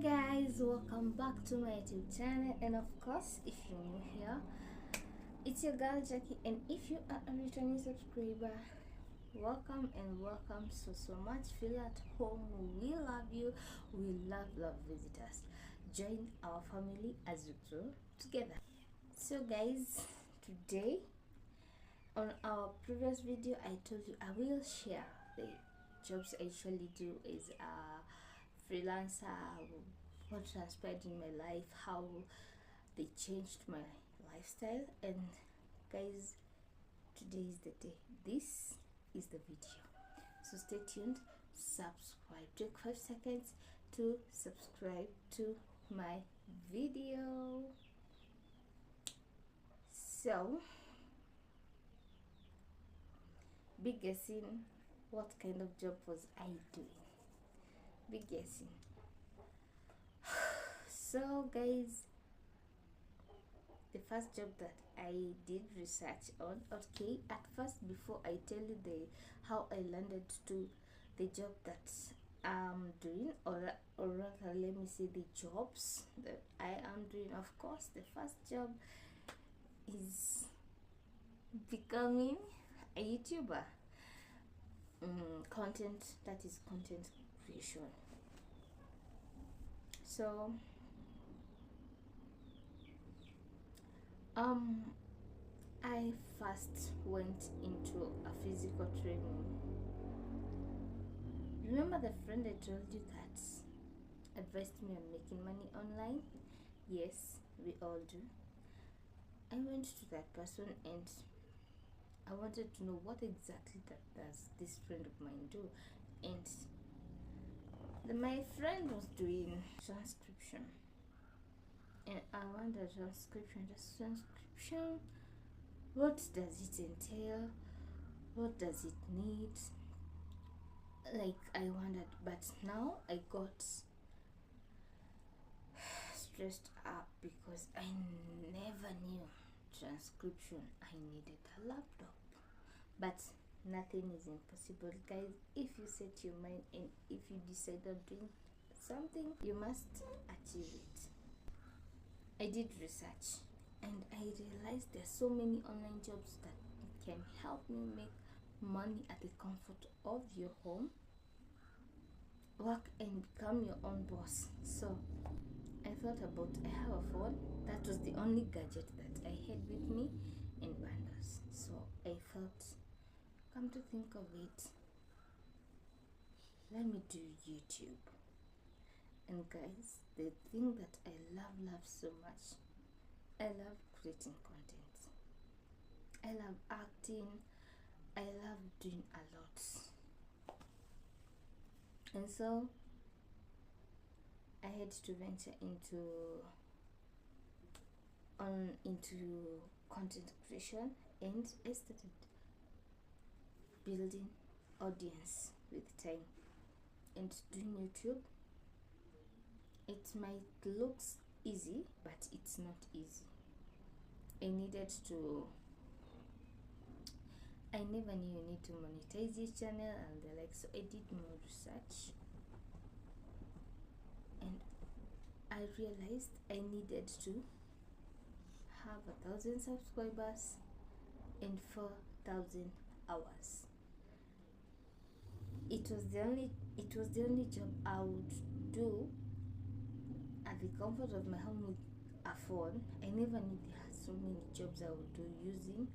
Guys, welcome back to my YouTube channel, and of course, if you're new here, it's your girl Jackie, and if you are a returning subscriber, welcome and welcome so much. Feel at home. We love you. We love visitors. Join our family as we grow together. So guys, today on our previous video I told you I will share the jobs I usually do as a freelancer, what transpired in my life, how they changed my lifestyle. And guys, today is the day. This is the video, so stay tuned. Subscribe. Take 5 seconds to subscribe to my video. So be guessing what kind of job was I doing. Be guessing. So guys, the first job that I did research on, okay, at first, before I tell you how I landed to the job that I'm doing, or rather let me say the jobs that I am doing, of course the first job is becoming a YouTuber. Content, that is content creation. So I first went into a physical training. Remember the friend I told you that advised me on making money online? Yes, we all do. I went to that person and I wanted to know what exactly that does this friend of mine do. And my friend was doing transcription, and I wondered, transcription, what does it entail, what does it need? Like, I wondered, but now I got stressed up because I never knew transcription. I needed a laptop, but nothing is impossible, guys. If you set your mind and if you decide on doing something, you must achieve it. I did research and I realized there's so many online jobs that can help me make money at the comfort of your home, work and become your own boss. So I thought about, I have a phone. That was the only gadget that I had with me in bundles. So I thought, come to think of it, let me do YouTube. And guys, the thing that I love so much, I love creating content. I love acting. I love doing a lot. And so I had to venture into content creation, and I started building audience with time. And doing YouTube, it might looks easy, but it's not easy. I never knew you need to monetize your channel and the like, so I did more research and I realized I needed to have 1,000 subscribers and 4,000 hours. It was the only job I would do at the comfort of my home with a phone. I never knew there are so many jobs I would do using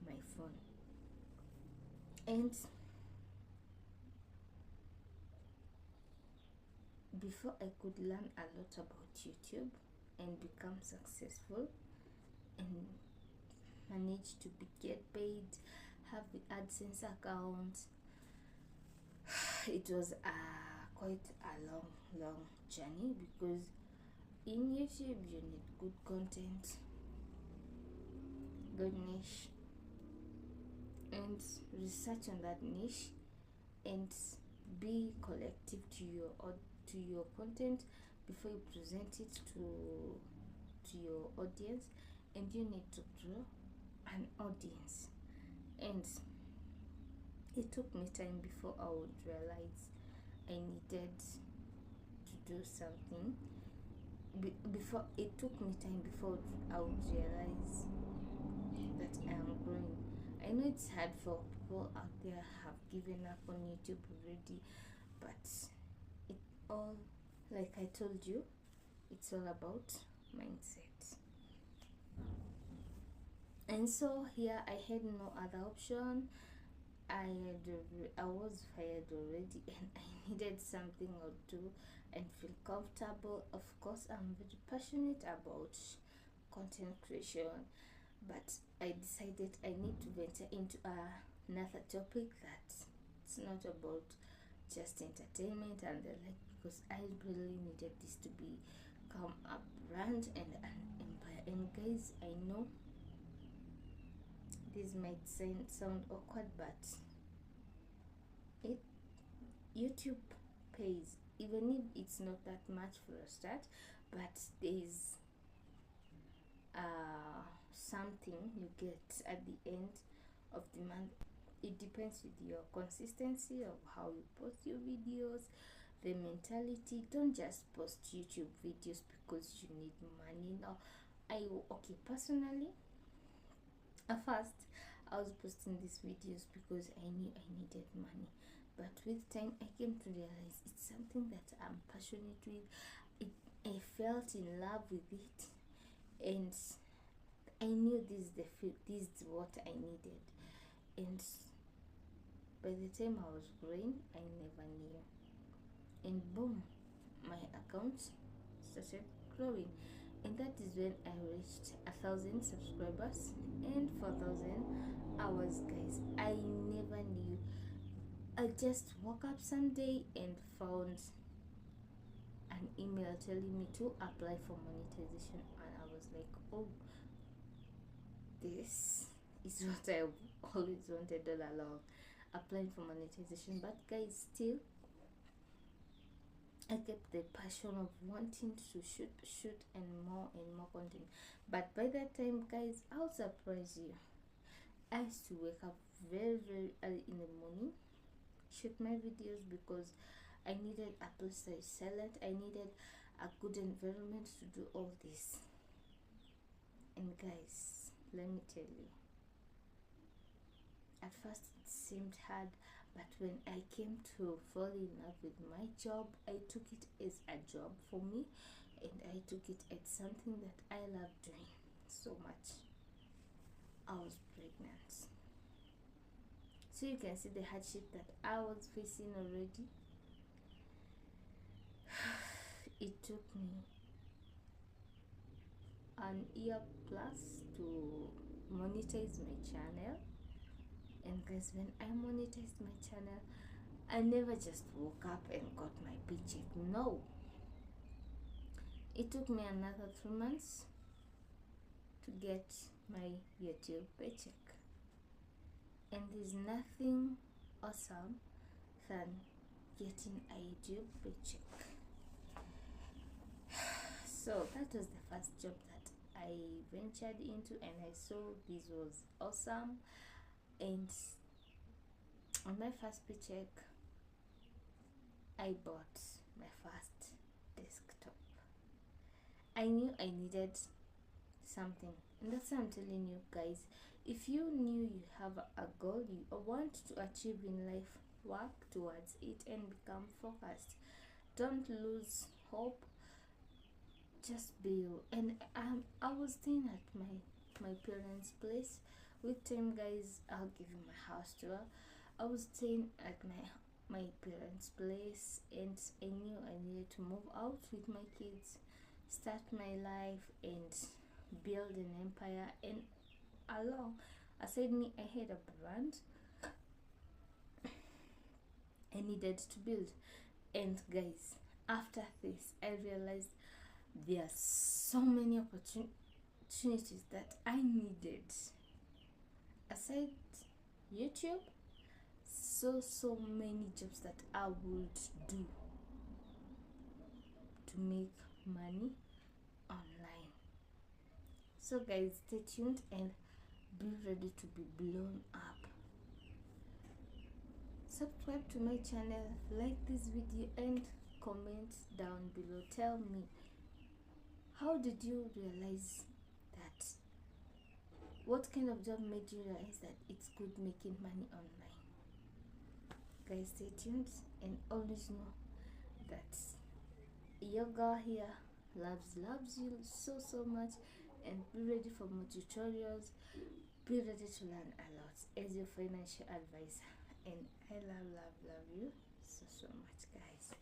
my phone. And before I could learn a lot about YouTube and become successful and manage to get paid, have the AdSense account, it was quite a long journey, because in YouTube you need good content, good niche, and research on that niche, and be collective to your content before you present it to your audience. And you need to grow an audience, and it took me time before I would realize I needed to do something. Before it took me time before I would realize that I am growing. I know it's hard for people out there have given up on YouTube already, but it all, like I told you, it's all about mindset. And so here I had no other option. I was fired already, and I needed something I would do and feel comfortable. Of course, I'm very passionate about content creation, but I decided I need to venture into another topic that it's not about just entertainment and the like, because I really needed this to become a brand and an empire. And guys, I know this might sound awkward, but it YouTube pays, even if it's not that much for a start, but there's something you get at the end of the month. It depends with your consistency of how you post your videos, the mentality. Don't just post YouTube videos because you need money. No, okay, personally, at first I was posting these videos because I knew I needed money, but with time I came to realize it's something that I'm passionate with. I felt in love with it, and I knew this is what I needed. And by the time I was growing, I never knew, and boom, my account started growing. And that is when I reached 1,000 subscribers and 4,000 hours. Guys, I never knew. I just woke up someday and found an email telling me to apply for monetization, and I was like, oh, this is what I always wanted all along, applying for monetization. But guys, still I kept the passion of wanting to shoot and more content. But by that time, guys, I'll surprise you, I used to wake up very early in the morning, shoot my videos, because I needed a place that is silent. I needed a good environment to do all this. And guys, let me tell you, at first it seemed hard, but when I came to fall in love with my job, I took it as a job for me, and I took it as something that I love doing so much. I was pregnant, so you can see the hardship that I was facing already. It took me an year plus to monetize my channel. And guys, when I monetized my channel, I never just woke up and got my paycheck. No, it took me another 3 months to get my YouTube paycheck. And there's nothing awesome than getting a YouTube paycheck. So that was the first job that I ventured into, and I saw this was awesome. And on my first paycheck, I bought my first desktop. I knew I needed something, and that's why I'm telling you guys, if you knew you have a goal you want to achieve in life, work towards it and become focused. Don't lose hope, just be you. And I was staying at my parents' place. With time, guys, I'll give you my house tour. I was staying at my parents' place, and I knew I needed to move out with my kids, start my life, and build an empire. And along, aside me, I had a brand I needed to build. And guys, after this, I realized there are so many opportunities that I needed aside YouTube. So many jobs that I would do to make money online. So guys, stay tuned and be ready to be blown up. Subscribe to my channel, like this video, and comment down below. Tell me, how did you realize that? What kind of job made you realize that it's good making money online? Guys, stay tuned and always know that your girl here loves you so much, and be ready for more tutorials. Be ready to learn a lot as your financial advisor, and I love you so much, guys.